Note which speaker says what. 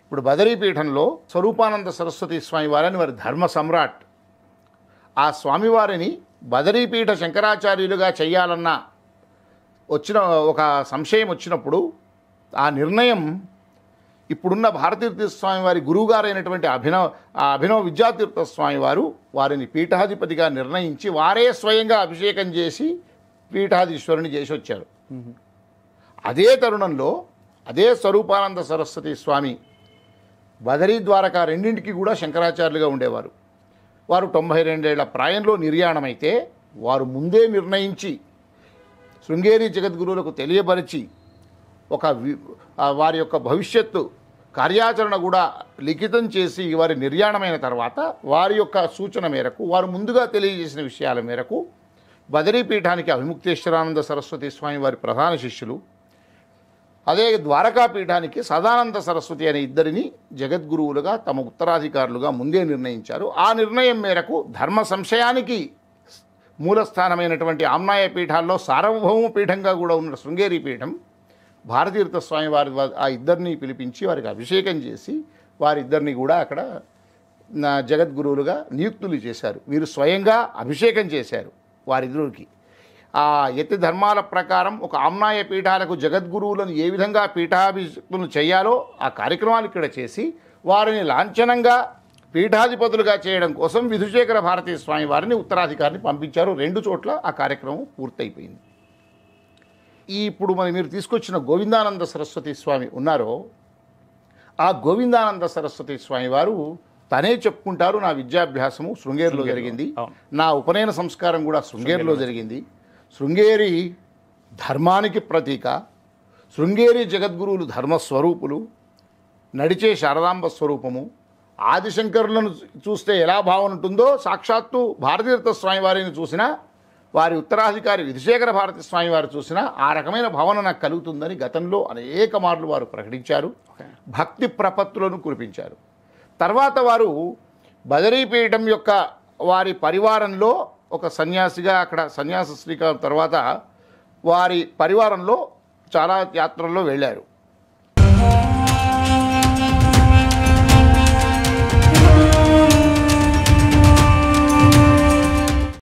Speaker 1: ఇప్పుడు బదరీపీఠంలో స్వరూపానంద సరస్వతి స్వామి వారిని వారి ధర్మ సమ్రాట్, ఆ స్వామివారిని బదరీపీఠ శంకరాచార్యులుగా చేయాలన్న ఒక సంశయం వచ్చినప్పుడు ఆ నిర్ణయం ఇప్పుడున్న భారతీర్థ స్వామి వారి గురువుగారైనటువంటి అభినవ విద్యాతీర్థ స్వామి వారు వారిని పీఠాధిపతిగా నిర్ణయించి వారే స్వయంగా అభిషేకం చేసి పీఠాధీశ్వరుని చేసి వచ్చారు. అదే తరుణంలో అదే స్వరూపానంద సరస్వతి స్వామి బదరీ ద్వారకా రెండింటికి కూడా శంకరాచార్యులుగా ఉండేవారు. వారు 92 ఏళ్ల ప్రాయంలో నిర్యాణమైతే వారు ముందే నిర్ణయించి శృంగేరి జగద్గురువులకు తెలియపరిచి వారి యొక్క భవిష్యత్తు కార్యాచరణ కూడా లిఖితం చేసి వారి నిర్యాణమైన తర్వాత వారి యొక్క సూచన మేరకు వారు ముందుగా తెలియజేసిన విషయాల మేరకు బదరీపీఠానికి అవిముక్తేశ్వరానంద సరస్వతి స్వామి వారి ప్రధాన శిష్యులు, అదే ద్వారకాపీఠానికి సదానంద సరస్వతి అనే ఇద్దరిని జగద్గురువులుగా తమ ఉత్తరాధికారులుగా ముందే నిర్ణయించారు. ఆ నిర్ణయం మేరకు ధర్మ సంశయానికి మూలస్థానమైనటువంటి ఆమ్నాయ పీఠాల్లో సార్వభౌమ పీఠంగా కూడా ఉన్న శృంగేరి పీఠం భారతీర్థ స్వామి వారి ఆ ఇద్దరిని పిలిపించి వారికి అభిషేకం చేసి వారిద్దరిని కూడా అక్కడ జగద్గురువులుగా నియుక్తులు చేశారు. వీరు స్వయంగా అభిషేకం చేశారు వారిద్దరికి. ఆ యతి ధర్మాల ప్రకారం ఒక ఆమ్నాయ పీఠాలకు జగద్గురువులను ఏ విధంగా పీఠాభిషేకులను చేయాలో ఆ కార్యక్రమాలు ఇక్కడ చేసి వారిని లాంఛనంగా పీఠాధిపతులుగా చేయడం కోసం విధుశేఖర భారతీ స్వామి వారిని ఉత్తరాధికారిని పంపించారు. 2 చోట్ల ఆ కార్యక్రమం పూర్తయిపోయింది. ఇప్పుడు మీరు తీసుకొచ్చిన గోవిందానంద సరస్వతి స్వామి ఉన్నారో, ఆ గోవిందానంద సరస్వతి స్వామి వారు తనే చెప్పుకుంటారు, నా విద్యాభ్యాసము శృంగేరిలో జరిగింది, నా ఉపనయన సంస్కారం కూడా శృంగేరిలో జరిగింది. శృంగేరి ధర్మానికి ప్రతీక, శృంగేరి జగద్గురువులు ధర్మస్వరూపులు, నడిచే శారదాంబ స్వరూపము. ఆదిశంకరులను చూస్తే ఎలా భావన ఉంటుందో సాక్షాత్తు భారతీర్థ స్వామి వారిని చూసినా, వారి ఉత్తరాధికారి విధుశేఖర భారతీ స్వామి వారు చూసినా ఆ రకమైన భావన నాకు కలుగుతుందని గతంలో అనేక మార్లు వారు ప్రకటించారు. భక్తి ప్రపత్తులను కురిపించారు. తర్వాత వారు బదరీపీఠం యొక్క వారి పరివారంలో ఒక సన్యాసిగా అక్కడ సన్యాస శ్రీకారం తర్వాత వారి పరివారంలో చాలా యాత్రల్లో వెళ్ళారు.